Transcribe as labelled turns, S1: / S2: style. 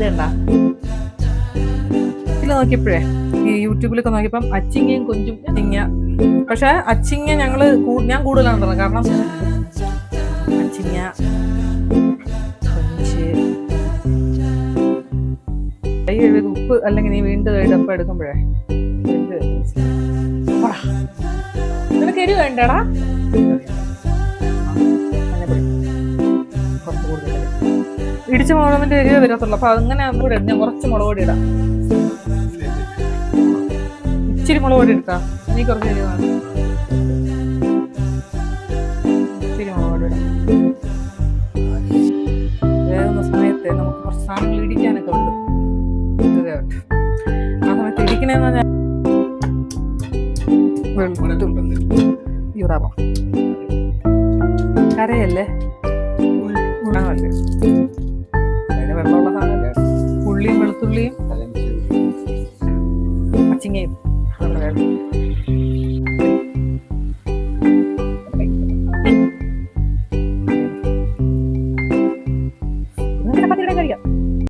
S1: കണ്ടാ ഇതിൽ നോക്കിയപ്പോഴേ ഈ യൂട്യൂബിലൊക്കെ നോക്കിയപ്പം അച്ചിങ്ങയും കൊഞ്ചും അച്ചിങ്ങ. പക്ഷെ അച്ചിങ്ങ ഞാൻ കൂടുതലാണ് പറഞ്ഞത്. കാരണം അച്ചിങ്ങ കൊഞ്ച് ഉപ്പ് അല്ലെങ്കിൽ നീ വീണ്ടും ഇടപ്പം എടുക്കുമ്പോഴേ നിനക്ക് എരിവ് വേണ്ടടാ. ഇടിച്ച മുളകിന്റെ എരിവ് വരത്തുള്ളൂ. അപ്പൊ അങ്ങനെ കൂടെ ഞാൻ കുറച്ച് മുളക് പൊടി ഇടാം. ഇച്ചിരി മുളക് പൊടി എടുത്താ നീ കുറച്ച് എരിവാണ്. ഇച്ചിരി മുളക് പൊടി ഇടാം. വേകുന്ന സമയത്ത് നമുക്ക് കുറച്ച് സാധനങ്ങൾ ഇടിക്കാനൊക്കെ ഉണ്ട്. ആ സമയത്ത് ഇടിക്കണേന്ന് പറഞ്ഞാൽ കരയല്ലേ ഉള്ളാണല്ലേ അതിന് വെള്ളമുള്ള സാധനമല്ലേ. ഉള്ളിയും വെളുത്തുള്ളിയും അച്ചിങ്ങയും